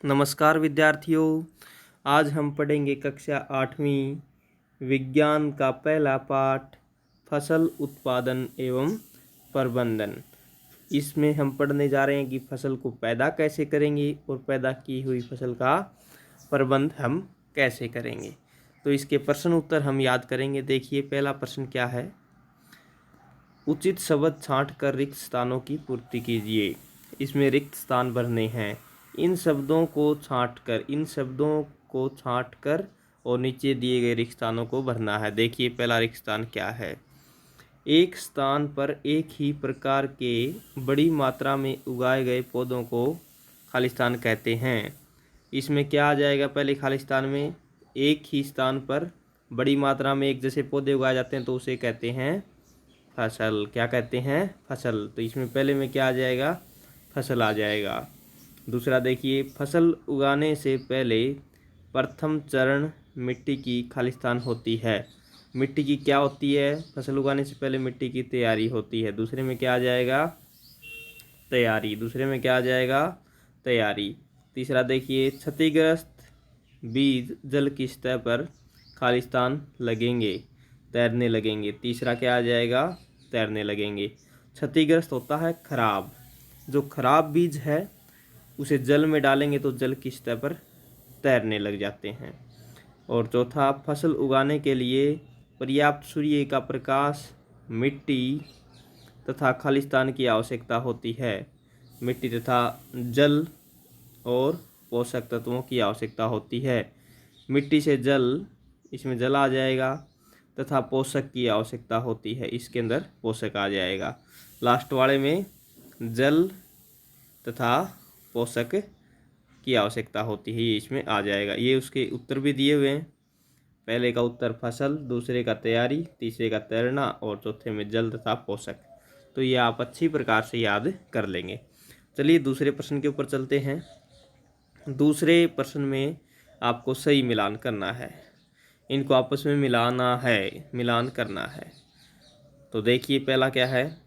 नमस्कार विद्यार्थियों। आज हम पढ़ेंगे कक्षा 8वीं विज्ञान का पहला पाठ फसल उत्पादन एवं प्रबंधन। इसमें हम पढ़ने जा रहे हैं कि फसल को पैदा कैसे करेंगे और पैदा की हुई फसल का प्रबंध हम कैसे करेंगे। तो इसके प्रश्न उत्तर हम याद करेंगे। देखिए पहला प्रश्न क्या है। उचित शब्द छांट कर रिक्त स्थानों की पूर्ति कीजिए। इसमें रिक्त स्थान भरने हैं। इन शब्दों को छांट कर और नीचे दिए गए रिक्त स्थानों को भरना है। देखिए पहला रिक्त स्थान क्या है। एक स्थान पर एक ही प्रकार के बड़ी मात्रा में उगाए गए पौधों को खालिस्तान कहते हैं। इसमें क्या आ जाएगा। पहले खालिस्तान में एक ही स्थान पर बड़ी मात्रा में एक जैसे पौधे उगाए जाते हैं तो उसे कहते हैं फसल। क्या कहते हैं। फसल। तो इसमें पहले में क्या आ जाएगा। फसल आ जाएगा। दूसरा देखिए फसल उगाने से पहले प्रथम चरण मिट्टी की खालिस्तान होती है। मिट्टी की क्या होती है। फसल उगाने से पहले मिट्टी की तैयारी होती है। दूसरे में क्या आ जाएगा। तैयारी। दूसरे में क्या आ जाएगा। तैयारी। तीसरा देखिए क्षतिग्रस्त बीज जल की सतह पर खालिस्तान लगेंगे, तैरने लगेंगे। तीसरा क्या आ जाएगा। तैरने लगेंगे। क्षतिग्रस्त होता है खराब। जो खराब बीज है उसे जल में डालेंगे तो जल की सतह पर तैरने लग जाते हैं। और चौथा फसल उगाने के लिए पर्याप्त सूर्य का प्रकाश, मिट्टी तथा खालिस्तान की आवश्यकता होती है। मिट्टी तथा जल और पोषक तत्वों की आवश्यकता होती है। मिट्टी से जल, इसमें जल आ जाएगा तथा पोषक की आवश्यकता होती है। इसके अंदर पोषक आ जाएगा। लास्ट वाले में जल तथा पोषक की आवश्यकता होती है, ये इसमें आ जाएगा। ये उसके उत्तर भी दिए हुए हैं। पहले का उत्तर फसल, दूसरे का तैयारी, तीसरे का तैरना और चौथे में जल तथा पोषक। तो ये आप अच्छी प्रकार से याद कर लेंगे। चलिए दूसरे प्रश्न के ऊपर चलते हैं। दूसरे प्रश्न में आपको सही मिलान करना है। इनको आपस में मिलान करना है। तो देखिए पहला क्या है।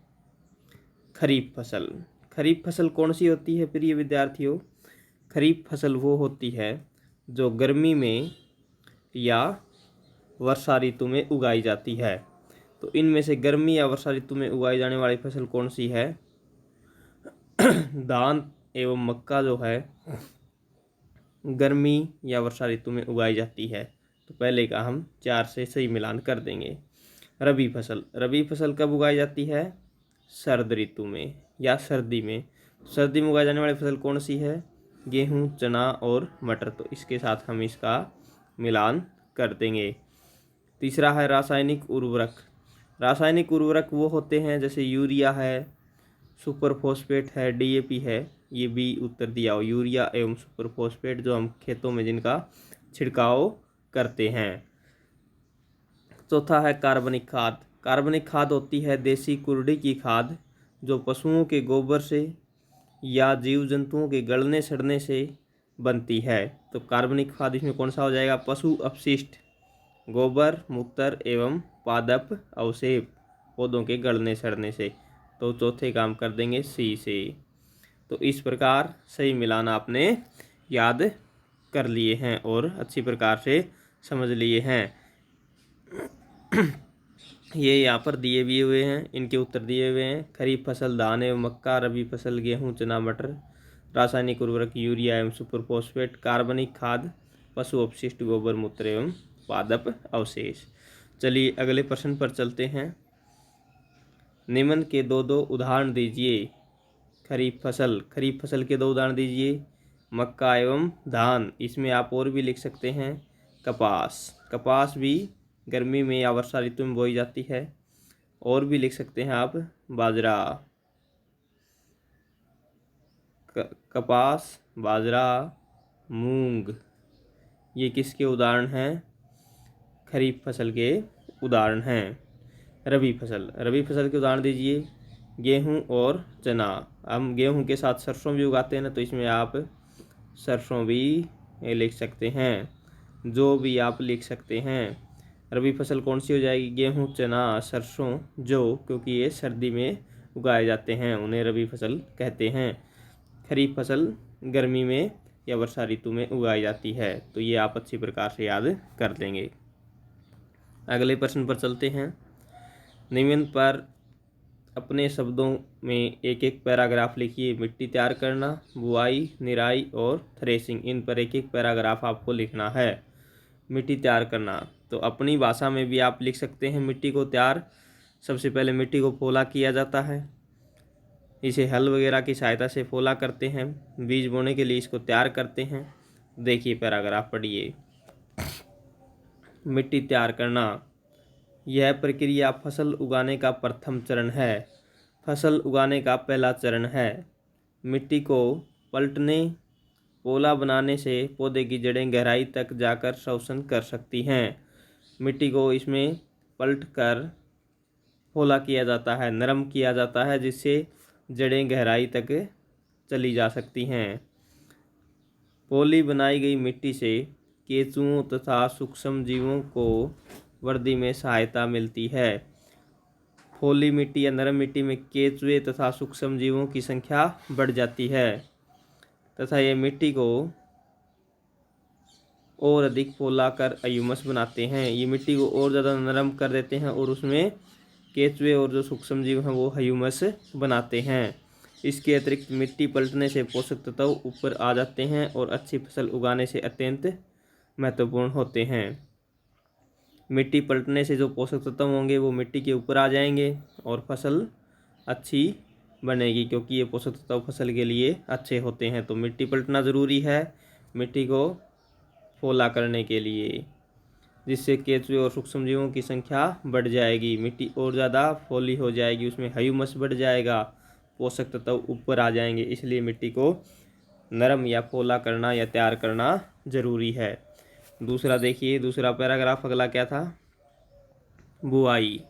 खरीफ फसल। खरीफ फसल कौन सी होती है प्रिय विद्यार्थियों। खरीफ फसल वो होती है जो गर्मी में या वर्षा ऋतु में उगाई जाती है। तो इनमें से गर्मी या वर्षा ऋतु में उगाई जाने वाली फसल कौन सी है। धान एवं मक्का जो है गर्मी या वर्षा ऋतु में उगाई जाती है। तो पहले का हम 4 से सही मिलान कर देंगे। रबी फसल। रबी फसल कब उगाई जाती है। शरद ऋतु में या सर्दी में। सर्दी में उगाई जाने वाली फसल कौन सी है। गेहूँ, चना और मटर। तो इसके साथ हम इसका मिलान कर देंगे। तीसरा है रासायनिक उर्वरक। रासायनिक उर्वरक वो होते हैं जैसे यूरिया है, सुपर फॉस्फेट है, डीएपी है। ये भी उत्तर दिया हो। यूरिया एवं सुपर फॉस्फेट जो हम खेतों में जिनका छिड़काव करते हैं। चौथा है कार्बनिक खाद। कार्बनिक खाद होती है देसी कुर्डी की खाद जो पशुओं के गोबर से या जीव जंतुओं के गलने सड़ने से बनती है। तो कार्बनिक खाद इसमें कौन सा हो जाएगा। पशु अपशिष्ट, गोबर, मूत्र एवं पादप अवशेष पौधों के गलने सड़ने से। तो चौथे काम कर देंगे सी से। तो इस प्रकार सही मिलान आपने याद कर लिए हैं और अच्छी प्रकार से समझ लिए हैं। ये यहाँ पर दिए भी हुए हैं, इनके उत्तर दिए हुए हैं। खरीफ फसल धान एवं मक्का, रबी फसल गेहूँ, चना, मटर, रासायनिक उर्वरक यूरिया एवं सुपर फॉस्फेट, कार्बनिक खाद, पशु अपशिष्ट, गोबर, मूत्र एवं पादप अवशेष। चलिए अगले प्रश्न पर चलते हैं। निम्न के दो उदाहरण दीजिए। खरीफ फसल के 2 उदाहरण दीजिए। मक्का एवं धान। इसमें आप और भी लिख सकते हैं। कपास भी गर्मी में या वर्षा ऋतु में बोई जाती है। और भी लिख सकते हैं आप बाजरा। कपास, बाजरा, मूंग ये किसके उदाहरण हैं। खरीफ फसल के उदाहरण हैं। रबी फसल के उदाहरण दीजिए। गेहूं और चना। हम गेहूं के साथ सरसों भी उगाते हैं ना, तो इसमें आप सरसों भी लिख सकते हैं। जो भी आप लिख सकते हैं। रबी फसल कौन सी हो जाएगी। गेहूं, चना, सरसों, जौ, क्योंकि ये सर्दी में उगाए जाते हैं, उन्हें रबी फसल कहते हैं। खरीफ फसल गर्मी में या वर्षा ऋतु में उगाई जाती है। तो ये आप अच्छी प्रकार से याद कर लेंगे। अगले प्रश्न पर चलते हैं। निम्न पर अपने शब्दों में एक एक पैराग्राफ लिखिए। मिट्टी तैयार करना, बुआई, निराई और थ्रेसिंग, इन पर एक एक पैराग्राफ आपको लिखना है। मिट्टी तैयार करना तो अपनी भाषा में भी आप लिख सकते हैं। मिट्टी को तैयार, सबसे पहले मिट्टी को फोला किया जाता है, इसे हल वगैरह की सहायता से फोला करते हैं। बीज बोने के लिए इसको तैयार करते हैं। देखिए पैराग्राफ पढ़िए। मिट्टी तैयार करना, यह प्रक्रिया फसल उगाने का प्रथम चरण है। फसल उगाने का पहला चरण है। मिट्टी को पलटने, पोला बनाने से पौधे की जड़ें गहराई तक जाकर श्वसन कर सकती हैं। मिट्टी को इसमें पलट कर पोला किया जाता है, नरम किया जाता है, जिससे जड़ें गहराई तक चली जा सकती हैं। पोली बनाई गई मिट्टी से केंचुओं तथा सूक्ष्म जीवों को वृद्धि में सहायता मिलती है। पोली मिट्टी या नरम मिट्टी में केंचुए तथा सूक्ष्म जीवों की संख्या बढ़ जाती है तथा ये मिट्टी को और अधिक पोला कर अयूमस बनाते हैं। ये मिट्टी को और ज़्यादा नरम कर देते हैं और उसमें केंचुए और जो सूक्ष्म जीव हैं वो ह्यूमस बनाते हैं। इसके अतिरिक्त मिट्टी पलटने से पोषक तत्व ऊपर आ जाते हैं और अच्छी फसल उगाने से अत्यंत महत्वपूर्ण होते हैं। मिट्टी पलटने से जो पोषक तत्व होंगे वो मिट्टी के ऊपर आ जाएंगे और फसल अच्छी बनेगी, क्योंकि ये पोषक तत्व फसल के लिए अच्छे होते हैं। तो मिट्टी पलटना ज़रूरी है मिट्टी को फोला करने के लिए, जिससे केंचुए और सूक्ष्म जीवों की संख्या बढ़ जाएगी, मिट्टी और ज़्यादा फोली हो जाएगी, उसमें ह्यूमस बढ़ जाएगा, पोषक तत्व ऊपर आ जाएंगे। इसलिए मिट्टी को नरम या फोला करना या तैयार करना ज़रूरी है। दूसरा देखिए, दूसरा पैराग्राफ अगला क्या था? बुआई।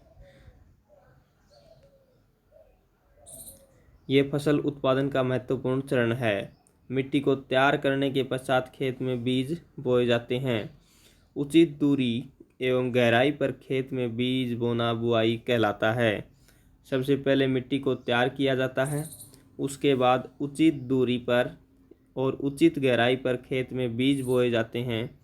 ये फसल उत्पादन का महत्वपूर्ण चरण है। मिट्टी को तैयार करने के पश्चात खेत में बीज बोए जाते हैं। उचित दूरी एवं गहराई पर खेत में बीज बोना बुआई कहलाता है। सबसे पहले मिट्टी को तैयार किया जाता है, उसके बाद उचित दूरी पर और उचित गहराई पर खेत में बीज बोए जाते हैं,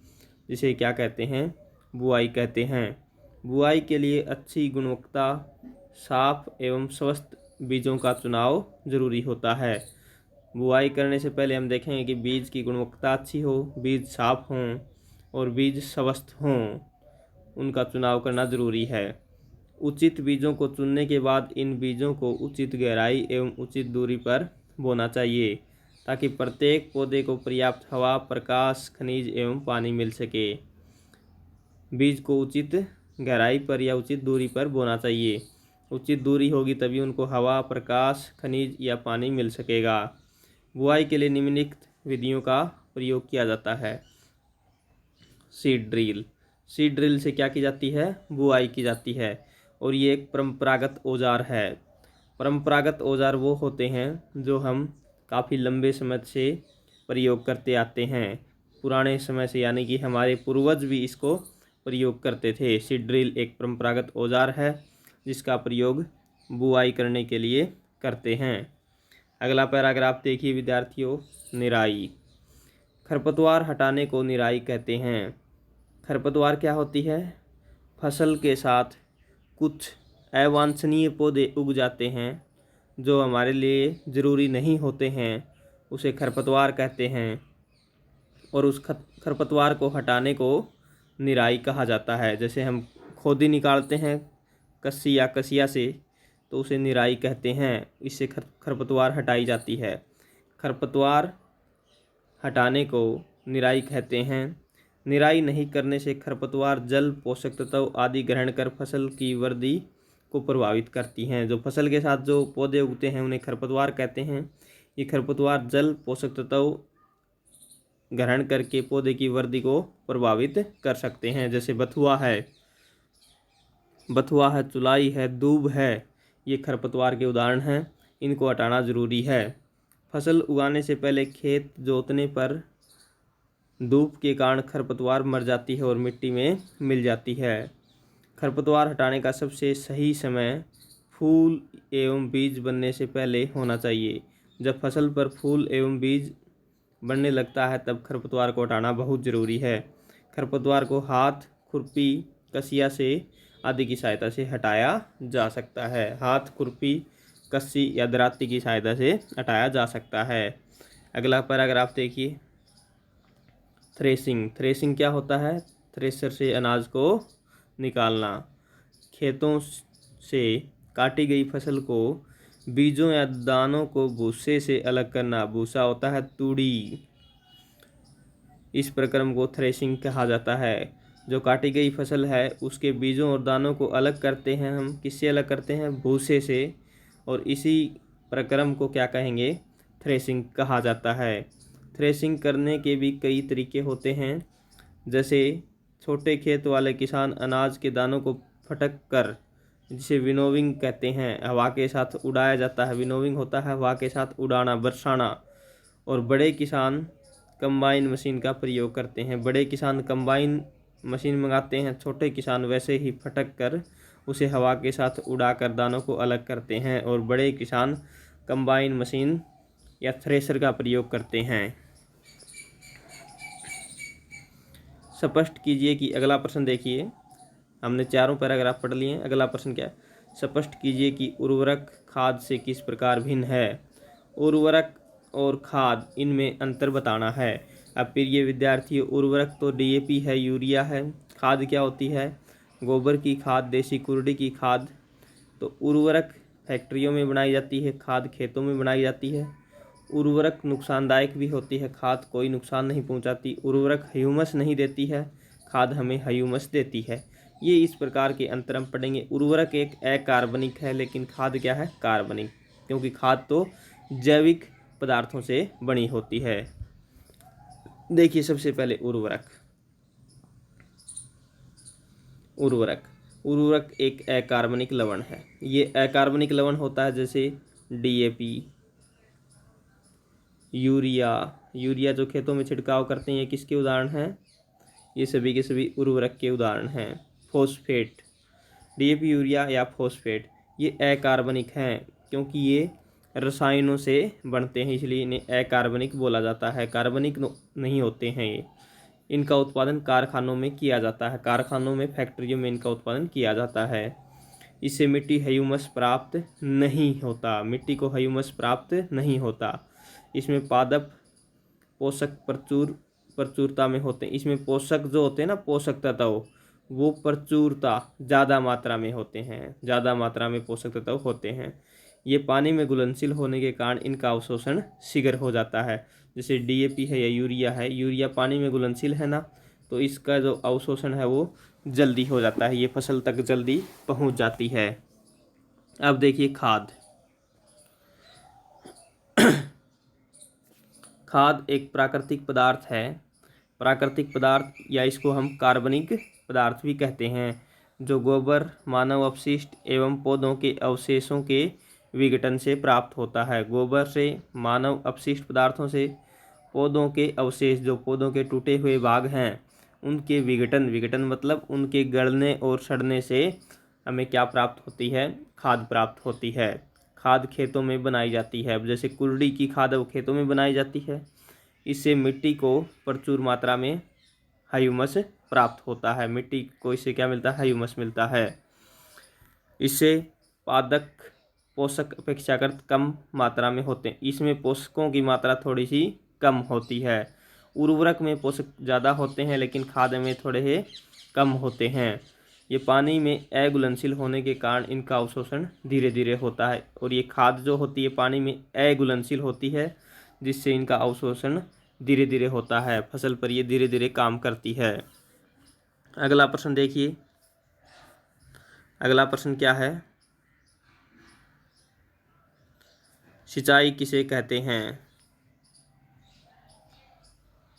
जिसे क्या कहते हैं? बुआई कहते हैं। बुआई के लिए अच्छी गुणवत्ता, साफ एवं स्वस्थ बीजों का चुनाव जरूरी होता है। बुआई करने से पहले हम देखेंगे कि बीज की गुणवत्ता अच्छी हो, बीज साफ हों और बीज स्वस्थ हों, उनका चुनाव करना ज़रूरी है। उचित बीजों को चुनने के बाद इन बीजों को उचित गहराई एवं उचित दूरी पर बोना चाहिए, ताकि प्रत्येक पौधे को पर्याप्त हवा, प्रकाश, खनिज एवं पानी मिल सके। बीज को उचित गहराई पर या उचित दूरी पर बोना चाहिए। उचित दूरी होगी तभी उनको हवा, प्रकाश, खनिज या पानी मिल सकेगा। बुआई के लिए निम्नलिखित विधियों का प्रयोग किया जाता है। Seed drill. सीड ड्रिल से क्या की जाती है? बुआई की जाती है और ये एक परंपरागत औजार है। परंपरागत औजार वो होते हैं जो हम काफ़ी लंबे समय से प्रयोग करते आते हैं, पुराने समय से, यानी कि हमारे पूर्वज भी इसको प्रयोग करते थे। सीड ड्रिल एक परंपरागत औजार है जिसका प्रयोग बुआई करने के लिए करते हैं। अगला पैराग्राफ देखिए विद्यार्थियों। निराई। खरपतवार हटाने को निराई कहते हैं। खरपतवार क्या होती है? फसल के साथ कुछ अवांछनीय पौधे उग जाते हैं जो हमारे लिए ज़रूरी नहीं होते हैं, उसे खरपतवार कहते हैं और उस खरपतवार को हटाने को निराई कहा जाता है। जैसे हम खोदी निकालते हैं कस्सी या कसिया से, तो उसे निराई कहते हैं। इससे खरपतवार हटाई जाती है। खरपतवार हटाने को निराई कहते हैं। निराई नहीं करने से खरपतवार जल, पोषक तत्व आदि ग्रहण कर फसल की वृद्धि को प्रभावित करती हैं। जो फसल के साथ जो पौधे उगते हैं उन्हें खरपतवार कहते हैं। ये खरपतवार जल, पोषक तत्व ग्रहण करके पौधे की वृद्धि को प्रभावित कर सकते हैं। जैसे बथुआ है, चुलाई है, दूब है, ये खरपतवार के उदाहरण हैं। इनको हटाना ज़रूरी है। फसल उगाने से पहले खेत जोतने पर धूप के कारण खरपतवार मर जाती है और मिट्टी में मिल जाती है। खरपतवार हटाने का सबसे सही समय फूल एवं बीज बनने से पहले होना चाहिए। जब फसल पर फूल एवं बीज बढ़ने लगता है तब खरपतवार को हटाना बहुत ज़रूरी है। खरपतवार को हाथ, खुरपी, कसिया से आदि की सहायता से हटाया जा सकता है। हाथ, खुरपी, कस्सी या दराती की सहायता से हटाया जा सकता है। अगला पैराग्राफ देखिए। थ्रेसिंग। थ्रेसिंग क्या होता है? थ्रेसर से अनाज को निकालना। खेतों से काटी गई फसल को बीजों या दानों को भूसे से अलग करना। भूसा होता है तूड़ी। इस प्रक्रम को थ्रेसिंग कहा जाता है। जो काटी गई फसल है उसके बीजों और दानों को अलग करते हैं हम। किससे अलग करते हैं? भूसे से। और इसी प्रक्रम को क्या कहेंगे? थ्रेसिंग कहा जाता है। थ्रेसिंग करने के भी कई तरीके होते हैं। जैसे छोटे खेत वाले किसान अनाज के दानों को फटक कर, जिसे विनोविंग कहते हैं, हवा के साथ उड़ाया जाता है। विनोविंग होता है हवा के साथ उड़ाना, बरसाना। और बड़े किसान कंबाइन मशीन का प्रयोग करते हैं। बड़े किसान कंबाइन मशीन मंगाते हैं, छोटे किसान वैसे ही फटक कर उसे हवा के साथ उड़ाकर दानों को अलग करते हैं। और बड़े किसान कंबाइन मशीन या थ्रेसर का प्रयोग करते हैं। स्पष्ट कीजिए कि अगला प्रश्न देखिए। हमने चारों पैराग्राफ पढ़ लिए हैं। अगला प्रश्न क्या है? स्पष्ट कीजिए कि उर्वरक खाद से किस प्रकार भिन्न है। उर्वरक और खाद, इनमें अंतर बताना है। अब प्रिय विद्यार्थी, उर्वरक तो डीएपी है, यूरिया है। खाद क्या होती है? गोबर की खाद, देसी कुर्डी की खाद। तो उर्वरक फैक्ट्रियों में बनाई जाती है, खाद खेतों में बनाई जाती है। उर्वरक नुकसानदायक भी होती है, खाद कोई नुकसान नहीं पहुंचाती। उर्वरक ह्यूमस नहीं देती है, खाद हमें ह्यूमस देती है। ये इस प्रकार के अंतर हम पढ़ेंगे। उर्वरक एक अकार्बनिक है लेकिन खाद क्या है? कार्बनिक, क्योंकि खाद तो जैविक पदार्थों से बनी होती है। देखिए सबसे पहले उर्वरक। उर्वरक उर्वरक एक अकार्बनिक लवण है। ये अकार्बनिक लवण होता है जैसे डीएपी, यूरिया। यूरिया जो खेतों में छिड़काव करते हैं, ये किसके उदाहरण हैं? ये सभी के सभी उर्वरक के उदाहरण हैं। फॉस्फेट, डीएपी, यूरिया या फॉस्फेट, ये अकार्बनिक हैं क्योंकि ये रसायनों से बनते हैं, इसलिए इन्हें अकार्बनिक बोला जाता है। कार्बनिक नहीं होते हैं ये। इनका उत्पादन कारखानों में किया जाता है। कारखानों में, फैक्ट्रियों में इनका उत्पादन किया जाता है। इससे मिट्टी ह्यूमस प्राप्त नहीं होता। मिट्टी को ह्यूमस प्राप्त नहीं होता। इसमें पादप पोषक प्रचुरता में होते हैं। इसमें पोषक जो होते हैं ना, पोषक तत्व, वो प्रचुरता ज़्यादा मात्रा में होते हैं। ज़्यादा मात्रा में पोषक तत्व होते हैं। ये पानी में घुलनशील होने के कारण इनका अवशोषण शीघ्र हो जाता है। जैसे डीएपी है या यूरिया है, यूरिया पानी में घुलनशील है ना, तो इसका जो अवशोषण है वो जल्दी हो जाता है। ये फसल तक जल्दी पहुंच जाती है। अब देखिए खाद। खाद एक प्राकृतिक पदार्थ है। प्राकृतिक पदार्थ, या इसको हम कार्बनिक पदार्थ भी कहते हैं, जो गोबर, मानव अपशिष्ट एवं पौधों के अवशेषों के विघटन से प्राप्त होता है। गोबर से, मानव अपशिष्ट पदार्थों से, पौधों के अवशेष, जो पौधों के टूटे हुए भाग हैं, उनके विघटन मतलब उनके गलने और सड़ने से हमें क्या प्राप्त होती है? खाद प्राप्त होती है। खाद खेतों में बनाई जाती है। अब जैसे कुर्डी की खाद वो खेतों में बनाई जाती है। इससे मिट्टी को प्रचुर मात्रा में ह्यूमस प्राप्त होता है। मिट्टी को इससे क्या मिलता है? ह्यूमस मिलता है। इससे पादप पोषक अपेक्षाकृत कम मात्रा में होते हैं। इसमें पोषकों की मात्रा थोड़ी सी कम होती है। उर्वरक में पोषक ज़्यादा होते हैं लेकिन खाद में थोड़े कम होते हैं। ये पानी में अघुलनशील होने के कारण इनका अवशोषण धीरे धीरे होता है। और ये खाद जो होती है पानी में अघुलनशील होती है, जिससे इनका अवशोषण धीरे धीरे होता है। फसल पर ये धीरे धीरे काम करती है। अगला प्रश्न देखिए। अगला प्रश्न क्या है? सिंचाई किसे कहते हैं?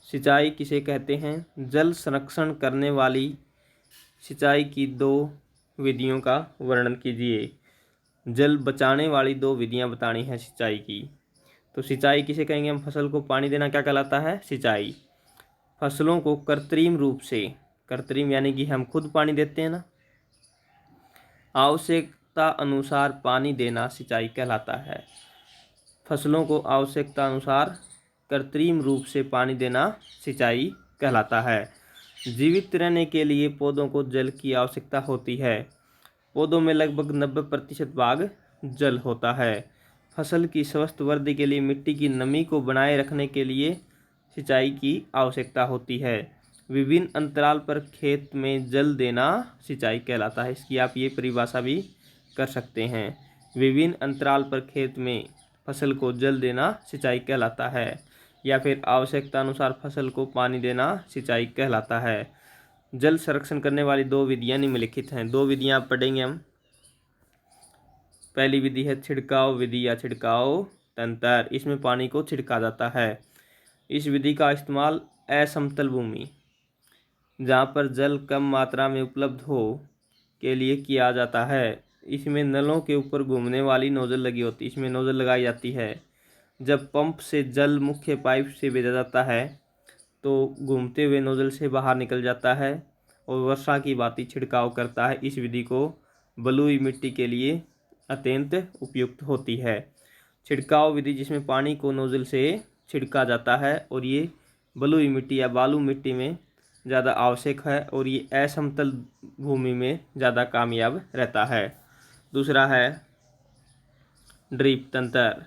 सिंचाई किसे कहते हैं? जल संरक्षण करने वाली सिंचाई की दो विधियों का वर्णन कीजिए। जल बचाने वाली दो विधियां बतानी है सिंचाई की। तो सिंचाई किसे कहेंगे? हम फसल को पानी देना क्या कहलाता है? सिंचाई। फसलों को कृत्रिम रूप से, कृत्रिम यानी कि हम खुद पानी देते हैं ना, आवश्यकता अनुसार पानी देना सिंचाई कहलाता है। फसलों को आवश्यकता अनुसार कृत्रिम रूप से पानी देना सिंचाई कहलाता है। जीवित रहने के लिए पौधों को जल की आवश्यकता होती है। पौधों में लगभग 90% भाग जल होता है। फसल की स्वस्थ वृद्धि के लिए मिट्टी की नमी को बनाए रखने के लिए सिंचाई की आवश्यकता होती है। विभिन्न अंतराल पर खेत में जल देना सिंचाई कहलाता है। इसकी आप ये परिभाषा भी कर सकते हैं। विभिन्न अंतराल पर खेत में फसल को जल देना सिंचाई कहलाता है, या फिर आवश्यकता अनुसार फसल को पानी देना सिंचाई कहलाता है। जल संरक्षण करने वाली दो विधियां निम्नलिखित हैं। दो विधियां पढ़ेंगे हम। पहली विधि है छिड़काव विधि या छिड़काव तंत्र। इसमें पानी को छिड़का जाता है। इस विधि का इस्तेमाल असमतल भूमि जहाँ पर जल कम मात्रा में उपलब्ध हो के लिए किया जाता है। इसमें नलों के ऊपर घूमने वाली नोजल लगी होती है। इसमें नोजल लगाई जाती है। जब पंप से जल मुख्य पाइप से भेजा जाता है तो घूमते हुए नोजल से बाहर निकल जाता है और वर्षा की भांति छिड़काव करता है। इस विधि को बलुई मिट्टी के लिए अत्यंत उपयुक्त होती है। छिड़काव विधि जिसमें पानी को नोजल से छिड़का जाता है और ये बलुई मिट्टी या बालू मिट्टी में ज़्यादा आवश्यक है और ये असमतल भूमि में ज़्यादा कामयाब रहता है। दूसरा है ड्रिप तंत्र।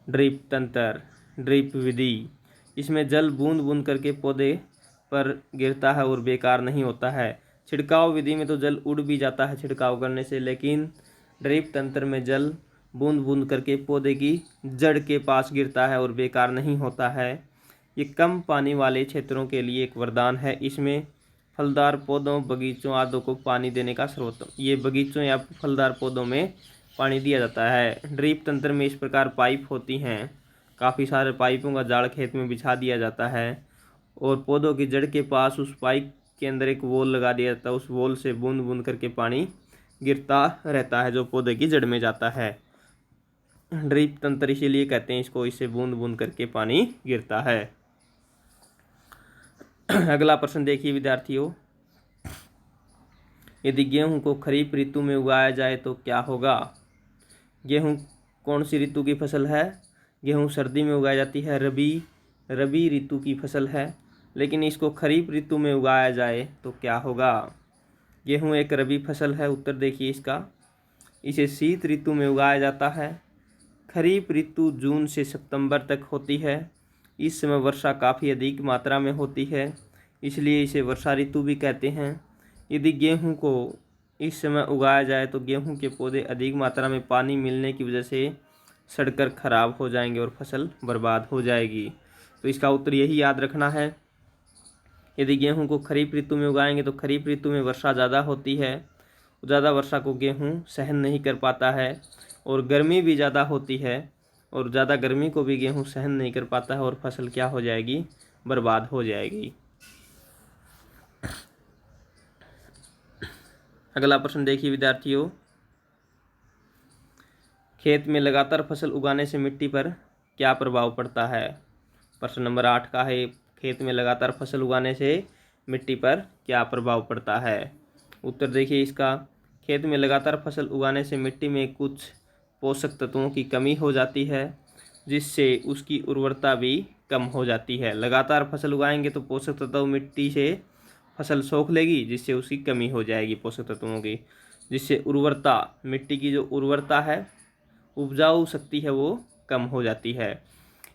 ड्रिप तंत्र, ड्रिप विधि। इसमें जल बूंद बूंद करके पौधे पर गिरता है और बेकार नहीं होता है। छिड़काव विधि में तो जल उड़ भी जाता है छिड़काव करने से, लेकिन ड्रिप तंत्र में जल बूंद बूंद करके पौधे की जड़ के पास गिरता है और बेकार नहीं होता है। ये कम पानी वाले क्षेत्रों के लिए एक वरदान है। इसमें फलदार पौधों, बगीचों आदि को पानी देने का स्रोत, ये बगीचों या फलदार पौधों में पानी दिया जाता है। ड्रिप तंत्र में इस प्रकार पाइप होती हैं। काफ़ी सारे पाइपों का जाल खेत में बिछा दिया जाता है और पौधों की जड़ के पास उस पाइप के अंदर एक वोल लगा दिया जाता है। उस वोल से बूंद बूंद करके पानी गिरता रहता है जो पौधे की जड़ में जाता है। ड्रिप तंत्र इसीलिए कहते हैं इसको, इससे बूंद बूंद करके पानी गिरता है। अगला प्रश्न देखिए विद्यार्थियों, यदि गेहूं को खरीफ ऋतु में उगाया जाए तो क्या होगा? गेहूं कौन सी ऋतु की फसल है? गेहूं सर्दी में उगाई जाती है, रबी ऋतु की फसल है। लेकिन इसको खरीफ ऋतु में उगाया जाए तो क्या होगा? गेहूं एक रबी फसल है। उत्तर देखिए इसका। इसे शीत ऋतु में उगाया जाता है। खरीफ ऋतु जून से सितंबर तक होती है। इस समय वर्षा काफ़ी अधिक मात्रा में होती है, इसलिए इसे वर्षा ऋतु भी कहते हैं। यदि गेहूं को इस समय उगाया जाए तो गेहूं के पौधे अधिक मात्रा में पानी मिलने की वजह से सड़कर खराब हो जाएंगे और फसल बर्बाद हो जाएगी। तो इसका उत्तर यही याद रखना है। यदि गेहूं को खरीफ ऋतु में उगाएंगे तो खरीफ ऋतु में वर्षा ज़्यादा होती है। ज़्यादा वर्षा को गेहूं सहन नहीं कर पाता है और गर्मी भी ज़्यादा होती है और ज़्यादा गर्मी को भी गेहूं सहन नहीं कर पाता है और फसल क्या हो जाएगी? बर्बाद हो जाएगी। अगला प्रश्न देखिए विद्यार्थियों, खेत में लगातार फसल उगाने से मिट्टी पर क्या प्रभाव पड़ता है? प्रश्न नंबर 8 का है, खेत में लगातार फसल उगाने से मिट्टी पर क्या प्रभाव पड़ता है? उत्तर देखिए इसका। खेत में लगातार फसल उगाने से मिट्टी में कुछ पोषक तत्वों की कमी हो जाती है, जिससे उसकी उर्वरता भी कम हो जाती है। लगातार फसल उगाएंगे तो पोषक तत्व मिट्टी से फसल सोख लेगी, जिससे उसकी कमी हो जाएगी पोषक तत्वों की, जिससे उर्वरता, मिट्टी की जो उर्वरता है, उपजाऊ शक्ति है, वो कम हो जाती है।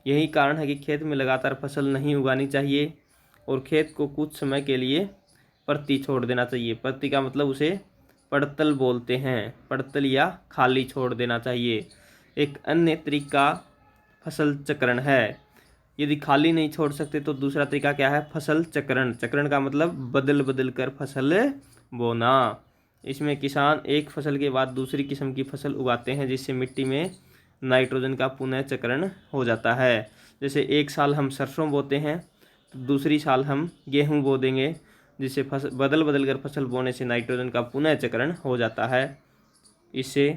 यही कारण है कि खेत में लगातार फसल नहीं उगानी चाहिए और खेत को कुछ समय के लिए परती छोड़ देना चाहिए। परती का मतलब उसे पड़तल बोलते हैं, पड़तल या खाली छोड़ देना चाहिए। एक अन्य तरीका फसल चक्रण है। यदि खाली नहीं छोड़ सकते तो दूसरा तरीका क्या है? फसल चक्रण। चक्रण का मतलब बदल बदल कर फसल बोना। इसमें किसान एक फसल के बाद दूसरी किस्म की फसल उगाते हैं, जिससे मिट्टी में नाइट्रोजन का पुनः चक्रण हो जाता है। जैसे एक साल हम सरसों बोते हैं तो दूसरी साल हम गेहूं बो देंगे, जिससे फसल बदल बदल कर फसल बोने से नाइट्रोजन का पुनः चक्रण हो जाता है। इससे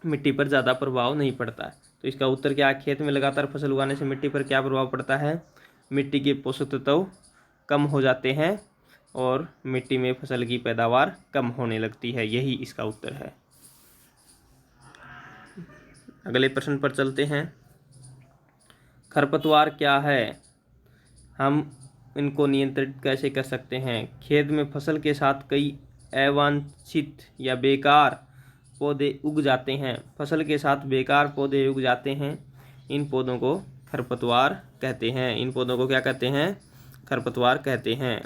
मिट्टी पर ज़्यादा प्रभाव नहीं पड़ता है। तो इसका उत्तर क्या है? खेत में लगातार फसल उगाने से मिट्टी पर क्या प्रभाव पड़ता है? मिट्टी के पोषक तत्व कम हो जाते हैं और मिट्टी में फसल की पैदावार कम होने लगती है। यही इसका उत्तर है। अगले प्रश्न पर चलते हैं। खरपतवार क्या है, हम इनको नियंत्रित कैसे कर सकते हैं। खेत में फसल के साथ कई अवांछित या बेकार पौधे उग जाते हैं। फसल के साथ बेकार पौधे उग जाते हैं, इन पौधों को खरपतवार कहते हैं। इन पौधों को क्या कहते हैं, खरपतवार कहते हैं।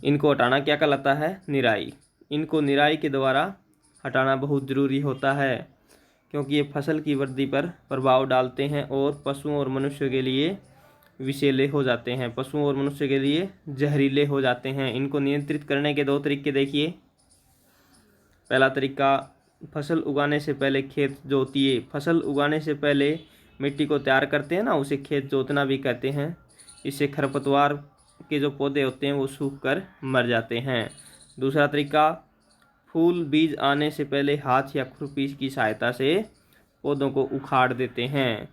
इनको हटाना क्या कहलाता है, निराई। इनको निराई के द्वारा हटाना बहुत ज़रूरी होता है, क्योंकि ये फसल की वृद्धि पर प्रभाव डालते हैं और पशुओं और मनुष्य के लिए विषैले हो जाते हैं, पशुओं और मनुष्य के लिए जहरीले हो जाते हैं। इनको नियंत्रित करने के 2 तरीके देखिए। पहला तरीका, फसल उगाने से पहले खेत जोतिए। फसल उगाने से पहले मिट्टी को तैयार करते हैं ना, उसे खेत जोतना भी कहते हैं। इससे खरपतवार के जो पौधे होते हैं वो सूख कर मर जाते हैं। दूसरा तरीका, फूल बीज आने से पहले हाथ या खुरपी की सहायता से पौधों को उखाड़ देते हैं।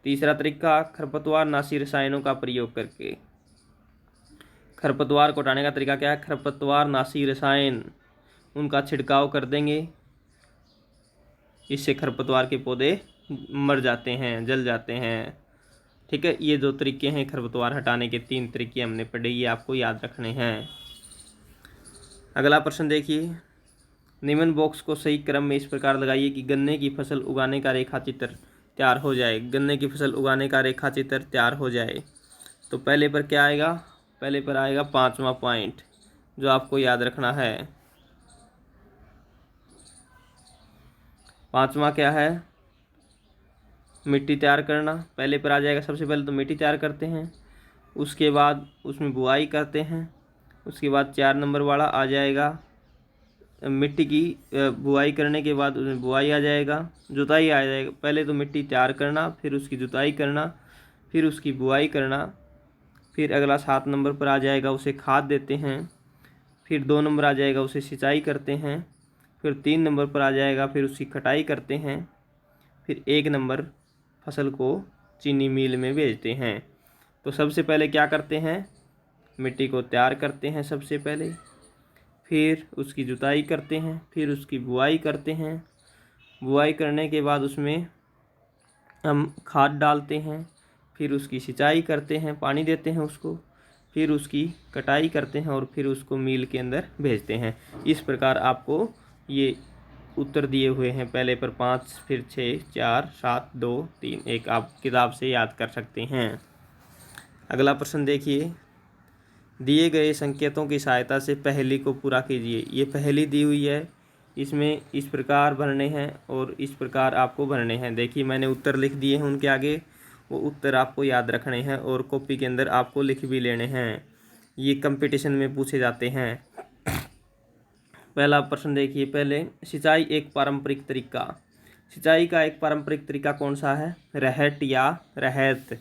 तीसरा तरीका, खरपतवार नाशी रसायनों का प्रयोग करके। खरपतवार को हटाने का तरीका क्या है, खरपतवार नाशी रसायन उनका छिड़काव कर देंगे, इससे खरपतवार के पौधे मर जाते हैं, जल जाते हैं। ठीक है, ये 2 तरीके हैं खरपतवार हटाने के। 3 तरीके हमने पढ़े, ये आपको याद रखने हैं। अगला प्रश्न देखिए, निम्न बॉक्स को सही क्रम में इस प्रकार लगाइए कि गन्ने की फसल उगाने का रेखा चित्र तैयार हो जाए। गन्ने की फसल उगाने का रेखा चित्र तैयार हो जाए तो पहले पर क्या आएगा, पहले पर आएगा 5वां पॉइंट जो आपको याद रखना है। 5वां क्या है, मिट्टी तैयार करना। पहले पर आ जाएगा, सबसे पहले तो मिट्टी तैयार करते हैं, उसके बाद उसमें बुआई करते हैं, उसके बाद 4 नंबर वाला आ जाएगा मिट्टी की बुआई करने के बाद उसमें बुआई आ जाएगा, जुताई आ जाएगा। पहले तो मिट्टी तैयार करना, फिर उसकी जुताई करना, फिर उसकी बुआई करना, फिर अगला 7 नंबर पर आ जाएगा उसे खाद देते हैं, फिर 2 नंबर आ जाएगा उसे सिंचाई करते हैं, फिर 3 नंबर पर आ जाएगा फिर उसकी कटाई करते हैं, फिर 1 नंबर फसल को चीनी मिल में भेजते हैं। तो सबसे पहले क्या करते हैं, मिट्टी को तैयार करते हैं सबसे पहले, फिर उसकी जुताई करते हैं, फिर उसकी बुआई करते हैं। बुआई करने के बाद उसमें हम खाद डालते हैं, फिर उसकी सिंचाई करते हैं, पानी देते हैं उसको, फिर उसकी कटाई करते हैं और फिर उसको मिल के अंदर भेजते हैं। इस प्रकार आपको ये उत्तर दिए हुए हैं, पहले पर 5, फिर 6, 4, 7, 2, 3, 1 आप किताब से याद कर सकते हैं। अगला प्रश्न देखिए, दिए गए संकेतों की सहायता से पहेली को पूरा कीजिए। ये पहेली दी हुई है, इसमें इस प्रकार भरने हैं और इस प्रकार आपको भरने हैं। देखिए मैंने उत्तर लिख दिए हैं उनके आगे, वो उत्तर आपको याद रखने हैं और कॉपी के अंदर आपको लिख भी लेने हैं, ये कंपटीशन में पूछे जाते हैं। पहला प्रश्न देखिए, पहले सिंचाई एक पारंपरिक तरीका। सिंचाई का एक पारंपरिक तरीका कौन सा है, रहट या रहत।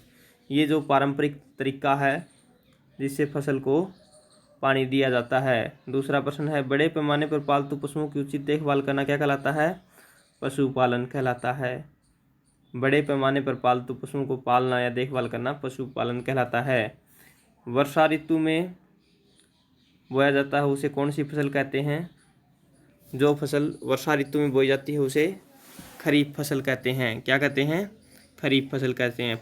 ये जो पारंपरिक तरीका है जिससे फसल को पानी दिया जाता है। दूसरा प्रश्न है, बड़े पैमाने पर पालतू पशुओं की उचित देखभाल करना क्या कहलाता है, पशुपालन कहलाता है। बड़े पैमाने पर पालतू पशुओं को पालना या देखभाल करना पशुपालन कहलाता है। वर्षा ऋतु में बोया जाता है उसे कौन सी फसल कहते हैं, जो फसल वर्षा ऋतु में बोई जाती है उसे खरीफ फसल कहते हैं। क्या कहते हैं, खरीफ फसल कहते हैं।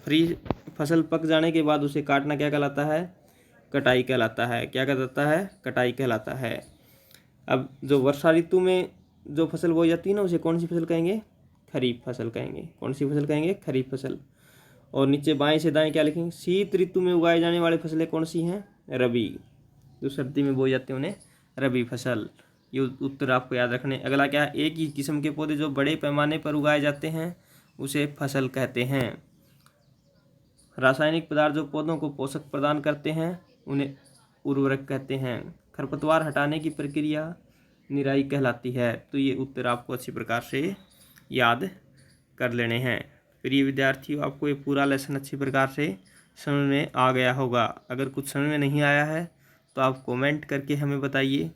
फसल पक जाने के बाद उसे काटना क्या कहलाता है, कटाई कहलाता है। क्या कहलाता है, कटाई कहलाता है। अब जो वर्षा ऋतु में जो फसल बोई जाती है ना उसे कौन सी फसल कहेंगे, खरीफ फसल कहेंगे। कौन सी फसल कहेंगे, खरीफ फसल। और नीचे बाएं से दाएं क्या लिखेंगे, शीत ऋतु में उगाए जाने वाली फसलें कौन सी हैं, रबी। जो सर्दी में बोई जाती है उन्हें रबी फसल। ये उत्तर आपको याद रखने। अगला क्या है, एक ही किस्म के पौधे जो बड़े पैमाने पर उगाए जाते हैं उसे फसल कहते हैं। रासायनिक पदार्थ जो पौधों को पोषक प्रदान करते हैं उन्हें उर्वरक कहते हैं। खरपतवार हटाने की प्रक्रिया निराई कहलाती है। तो ये उत्तर आपको अच्छी प्रकार से याद कर लेने हैं। प्रिय विद्यार्थियों, आपको ये पूरा लेसन अच्छी प्रकार से समझ में आ गया होगा। अगर कुछ समझ में नहीं आया है तो आप कमेंट करके हमें बताइए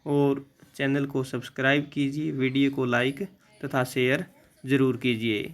और चैनल को सब्सक्राइब कीजिए, वीडियो को लाइक तथा शेयर ज़रूर कीजिए।